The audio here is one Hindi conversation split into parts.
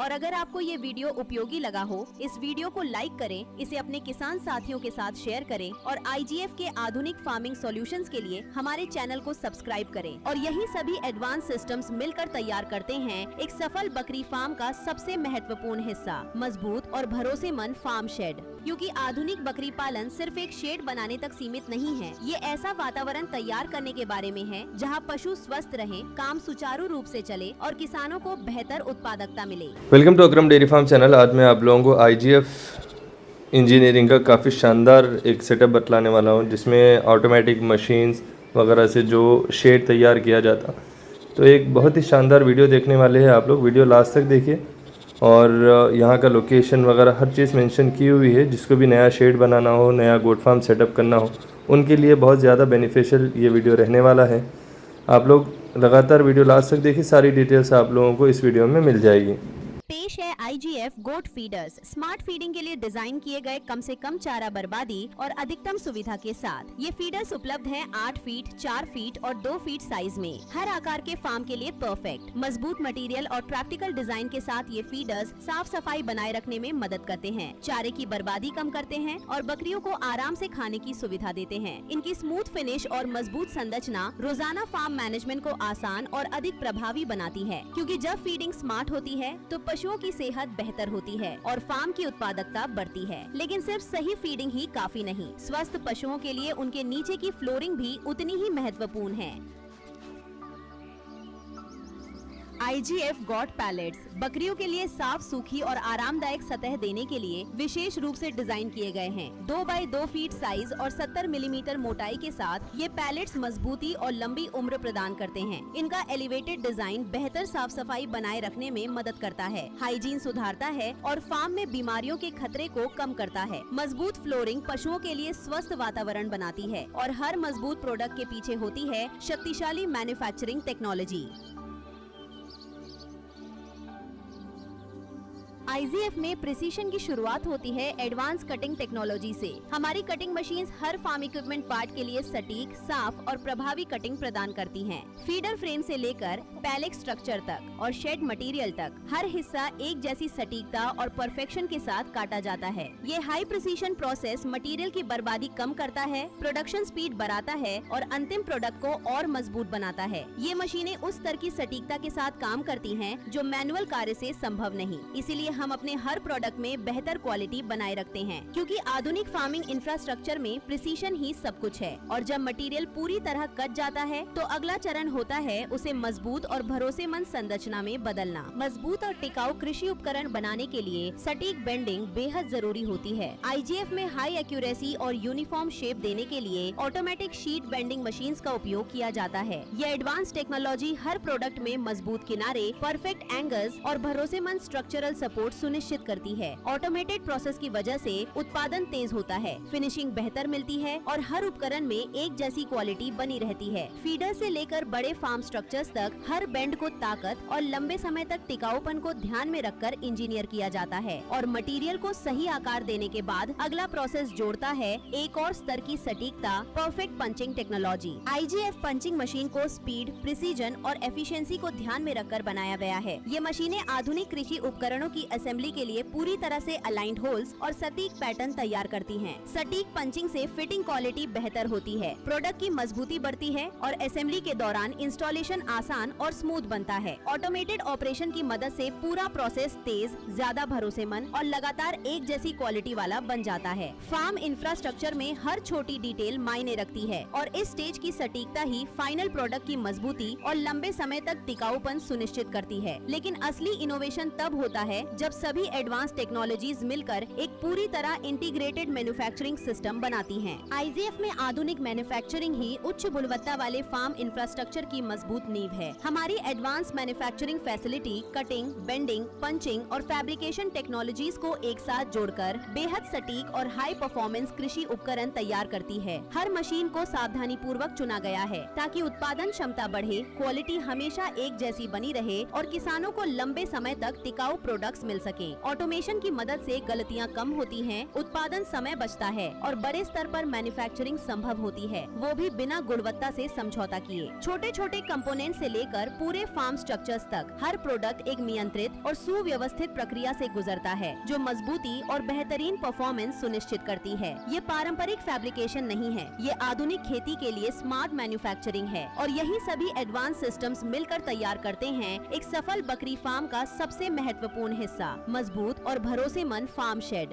और अगर आपको ये वीडियो उपयोगी लगा हो, इस वीडियो को लाइक करें, इसे अपने किसान साथियों के साथ शेयर करें और IGF के आधुनिक फार्मिंग सॉल्यूशंस के लिए हमारे चैनल को सब्सक्राइब करें। और यही सभी एडवांस सिस्टम्स मिलकर तैयार करते हैं एक सफल बकरी फार्म का सबसे महत्वपूर्ण हिस्सा, मजबूत और भरोसेमंद फार्म शेड। क्योंकि आधुनिक बकरी पालन सिर्फ एक शेड बनाने तक सीमित नहीं है, ये ऐसा वातावरण तैयार करने के बारे में है जहां पशु स्वस्थ रहें, काम सुचारू रूप से चले और किसानों को बेहतर उत्पादकता मिले। Welcome to Akram dairy farm channel. आज मैं आप लोगों को IGF इंजीनियरिंग का काफ़ी शानदार एक सेटअप बतलाने वाला हूँ, जिसमें ऑटोमेटिक मशीन्स वगैरह से जो शेड तैयार किया जाता। तो एक बहुत ही शानदार वीडियो देखने वाले हैं आप लोग, वीडियो लास्ट तक देखिए। और यहाँ का लोकेशन वगैरह हर चीज़ मेंशन की हुई है। जिसको भी नया शेड बनाना हो, नया गोट फार्म सेटअप करना हो, उनके लिए बहुत ज़्यादा बेनिफिशियल ये वीडियो रहने वाला है। आप लोग लगातार वीडियो लास्ट तक देखिए, सारी डिटेल्स आप लोगों को इस वीडियो में मिल जाएगी। पेश है IGF गोट फीडर्स, स्मार्ट फीडिंग के लिए डिजाइन किए गए कम से कम चारा बर्बादी और अधिकतम सुविधा के साथ। ये फीडर्स उपलब्ध हैं 8 फीट, 4 फीट और 2 फीट साइज में, हर आकार के फार्म के लिए परफेक्ट। मजबूत मटेरियल और प्रैक्टिकल डिजाइन के साथ ये फीडर्स साफ सफाई बनाए रखने में मदद करते हैं, चारे की बर्बादी कम करते हैं और बकरियों को आराम से खाने की सुविधा देते हैं। इनकी स्मूथ फिनिश और मजबूत संरचना रोजाना फार्म मैनेजमेंट को आसान और अधिक प्रभावी बनाती है, क्योंकि जब फीडिंग स्मार्ट होती है तो पशुओं की सेहत बेहतर होती है और फार्म की उत्पादकता बढ़ती है। लेकिन सिर्फ सही फीडिंग ही काफी नहीं, स्वस्थ पशुओं के लिए उनके नीचे की फ्लोरिंग भी उतनी ही महत्वपूर्ण है। IGF गॉट पैलेट्स बकरियों के लिए साफ, सूखी और आरामदायक सतह देने के लिए विशेष रूप से डिजाइन किए गए हैं। 2 बाई 2 फीट साइज और 70 मिलीमीटर मोटाई के साथ ये पैलेट्स मजबूती और लंबी उम्र प्रदान करते हैं। इनका एलिवेटेड डिजाइन बेहतर साफ सफाई बनाए रखने में मदद करता है, हाइजीन सुधारता है और फार्म में बीमारियों के खतरे को कम करता है। मजबूत फ्लोरिंग पशुओं के लिए स्वस्थ वातावरण बनाती है और हर मजबूत प्रोडक्ट के पीछे होती है शक्तिशाली मैन्युफैक्चरिंग टेक्नोलॉजी। IGF में प्रिसीशन की शुरुआत होती है एडवांस कटिंग टेक्नोलॉजी से। हमारी कटिंग मशीन्स हर फार्म इक्विपमेंट पार्ट के लिए सटीक, साफ और प्रभावी कटिंग प्रदान करती हैं। फीडर फ्रेम से लेकर पैलेट स्ट्रक्चर तक और शेड मटेरियल तक हर हिस्सा एक जैसी सटीकता और परफेक्शन के साथ काटा जाता है। ये हाई प्रिसीशन प्रोसेस मटेरियल की बर्बादी कम करता है, प्रोडक्शन स्पीड बढ़ाता है और अंतिम प्रोडक्ट को और मजबूत बनाता है। ये मशीनें उस स्तर की सटीकता के साथ काम करती हैं जो मैनुअल कार्य से संभव नहीं। इसीलिए हम अपने हर प्रोडक्ट में बेहतर क्वालिटी बनाए रखते हैं, क्योंकि आधुनिक फार्मिंग इंफ्रास्ट्रक्चर में प्रिसीशन ही सब कुछ है। और जब मटेरियल पूरी तरह कट जाता है तो अगला चरण होता है उसे मजबूत और भरोसेमंद संरचना में बदलना। मजबूत और टिकाऊ कृषि उपकरण बनाने के लिए सटीक बेंडिंग बेहद जरूरी होती है। IGF में हाई एक्यूरेसी और यूनिफॉर्म शेप देने के लिए ऑटोमेटिक शीट बेंडिंग मशीन्स का उपयोग किया जाता है। यह एडवांस टेक्नोलॉजी हर प्रोडक्ट में मजबूत किनारे, परफेक्ट एंगल्स और भरोसेमंद स्ट्रक्चरल सपोर्ट सुनिश्चित करती है। ऑटोमेटेड प्रोसेस की वजह से उत्पादन तेज होता है, फिनिशिंग बेहतर मिलती है और हर उपकरण में एक जैसी क्वालिटी बनी रहती है। फीडर से लेकर बड़े फार्म स्ट्रक्चर्स तक हर बेंड को ताकत और लंबे समय तक टिकाऊपन को ध्यान में रखकर इंजीनियर किया जाता है और मटेरियल को सही आकार देने के बाद अगला प्रोसेस जोड़ता है एक और स्तर की सटीकता, perfect punching technology. IGF punching machine को स्पीड, प्रिसीजन और एफिशिएंसी को ध्यान में रखकर बनाया गया है। ये मशीनें आधुनिक कृषि उपकरणों की असेंबली के लिए पूरी तरह से अलाइंड होल्स और सटीक पैटर्न तैयार करती हैं। सटीक पंचिंग से फिटिंग क्वालिटी बेहतर होती है, प्रोडक्ट की मजबूती बढ़ती है और असेंबली के दौरान इंस्टॉलेशन आसान और स्मूथ बनता है। ऑटोमेटेड ऑपरेशन की मदद से पूरा प्रोसेस तेज, ज्यादा भरोसेमंद और लगातार एक जैसी क्वालिटी वाला बन जाता है। फार्म इंफ्रास्ट्रक्चर में हर छोटी डिटेल मायने रखती है और इस स्टेज की सटीकता ही फाइनल प्रोडक्ट की मजबूती और लंबे समय तक टिकाऊपन सुनिश्चित करती है। लेकिन असली इनोवेशन तब होता है जब सभी एडवांस टेक्नोलॉजीज मिलकर एक पूरी तरह इंटीग्रेटेड मैन्युफैक्चरिंग सिस्टम बनाती हैं। IGF में आधुनिक मैन्युफैक्चरिंग ही उच्च गुणवत्ता वाले फार्म इंफ्रास्ट्रक्चर की मजबूत नींव है। हमारी advance manufacturing facility cutting, bending, punching और फैब्रिकेशन टेक्नोलॉजीज को एक साथ जोड़कर बेहद सटीक और हाई परफॉर्मेंस कृषि उपकरण तैयार करती है। हर मशीन को सावधानी पूर्वक चुना गया है ताकि उत्पादन क्षमता बढ़े, क्वालिटी हमेशा एक जैसी बनी रहे और किसानों को लंबे समय तक टिकाऊ प्रोडक्ट्स मिल सके। ऑटोमेशन की मदद से गलतियां कम होती हैं, उत्पादन समय बचता है और बड़े स्तर पर मैन्युफैक्चरिंग संभव होती है, वो भी बिना गुणवत्ता से समझौता किए। छोटे छोटे कंपोनेंट से लेकर पूरे फार्म स्ट्रक्चर्स तक हर प्रोडक्ट एक नियंत्रित और सुव्यवस्थित प्रक्रिया से गुजरता है, जो मजबूती और बेहतरीन परफॉर्मेंस सुनिश्चित करती है। ये पारंपरिक फैब्रिकेशन नहीं है, ये आधुनिक खेती के लिए स्मार्ट मैन्युफैक्चरिंग है और यही सभी एडवांस सिस्टम्स मिलकर तैयार करते हैं एक सफल बकरी फार्म का सबसे महत्वपूर्ण हिस्सा, मजबूत और भरोसेमंद फार्म शेड।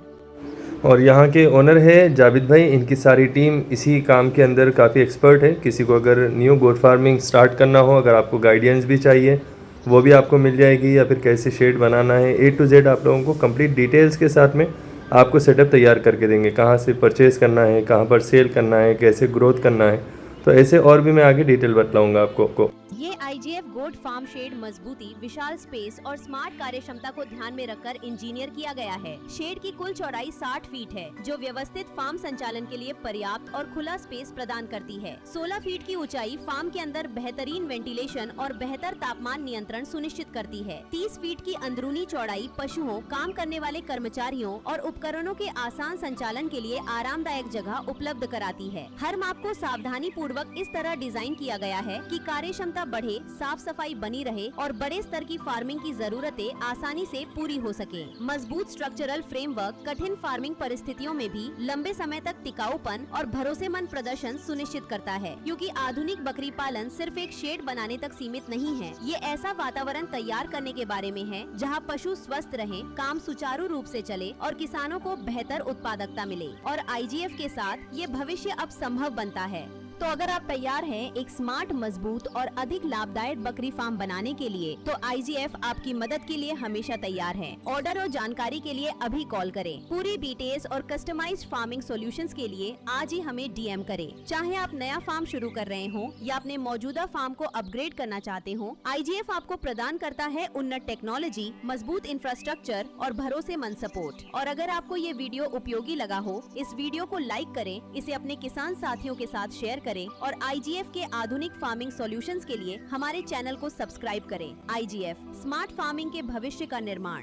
और यहाँ के ओनर है जावेद भाई, इनकी सारी टीम इसी काम के अंदर काफ़ी एक्सपर्ट है। किसी को अगर न्यू गोट फार्मिंग स्टार्ट करना हो, अगर आपको गाइडेंस भी चाहिए वो भी आपको मिल जाएगी, या फिर कैसे शेड बनाना है, A to Z आप लोगों को कंप्लीट डिटेल्स के साथ में आपको सेटअप तैयार करके देंगे। कहाँ से परचेज़ करना है, कहाँ पर सेल करना है, कैसे ग्रोथ करना है, तो ऐसे और भी मैं आगे डिटेल बतलाऊँगा आपको। ये IGF गोट फार्म शेड मजबूती, विशाल स्पेस और स्मार्ट कार्य क्षमता को ध्यान में रखकर इंजीनियर किया गया है। शेड की कुल चौड़ाई 60 फीट है, जो व्यवस्थित फार्म संचालन के लिए पर्याप्त और खुला स्पेस प्रदान करती है। 16 फीट की ऊंचाई फार्म के अंदर बेहतरीन वेंटिलेशन और बेहतर तापमान नियंत्रण सुनिश्चित करती है। 30 फीट की अंदरूनी चौड़ाई पशुओं, काम करने वाले कर्मचारियों और उपकरणों के आसान संचालन के लिए आरामदायक जगह उपलब्ध कराती है। हर माप को सावधानी पूर्वक इस तरह डिजाइन किया गया है कि कार्य क्षमता बढ़े, साफ सफाई बनी रहे और बड़े स्तर की फार्मिंग की जरूरतें आसानी से पूरी हो सके। मजबूत स्ट्रक्चरल फ्रेमवर्क कठिन फार्मिंग परिस्थितियों में भी लंबे समय तक टिकाऊपन और भरोसेमंद प्रदर्शन सुनिश्चित करता है, क्योंकि आधुनिक बकरी पालन सिर्फ एक शेड बनाने तक सीमित नहीं है। ये ऐसा वातावरण तैयार करने के बारे में है जहाँ पशु स्वस्थ रहें, काम सुचारू रूप से चले और किसानों को बेहतर उत्पादकता मिले। और IGF के साथ ये भविष्य अब संभव बनता है। तो अगर आप तैयार हैं एक स्मार्ट, मजबूत और अधिक लाभदायक बकरी फार्म बनाने के लिए, तो IGF आपकी मदद के लिए हमेशा तैयार है। ऑर्डर और जानकारी के लिए अभी कॉल करें। पूरी डिटेल्स और कस्टमाइज्ड फार्मिंग सॉल्यूशंस के लिए आज ही हमें DM करें। चाहे आप नया फार्म शुरू कर रहे हो या अपने मौजूदा फार्म को अपग्रेड करना चाहते हो, IGF आपको प्रदान करता है उन्नत टेक्नोलॉजी, मजबूत इंफ्रास्ट्रक्चर और भरोसेमंद सपोर्ट। और अगर आपको ये वीडियो उपयोगी लगा हो, इस वीडियो को लाइक करें, इसे अपने किसान साथियों के साथ शेयर करें और IGF के आधुनिक फार्मिंग सॉल्यूशंस के लिए हमारे चैनल को सब्सक्राइब करें। IGF, स्मार्ट फार्मिंग के भविष्य का निर्माण।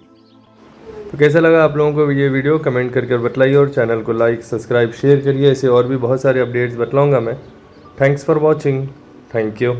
तो कैसा लगा आप लोगों को ये वीडियो, कमेंट करके बतलाइए और चैनल को लाइक, सब्सक्राइब, शेयर करिए। ऐसे और भी बहुत सारे अपडेट्स बतलाऊंगा मैं। Thanks for watching. Thank you.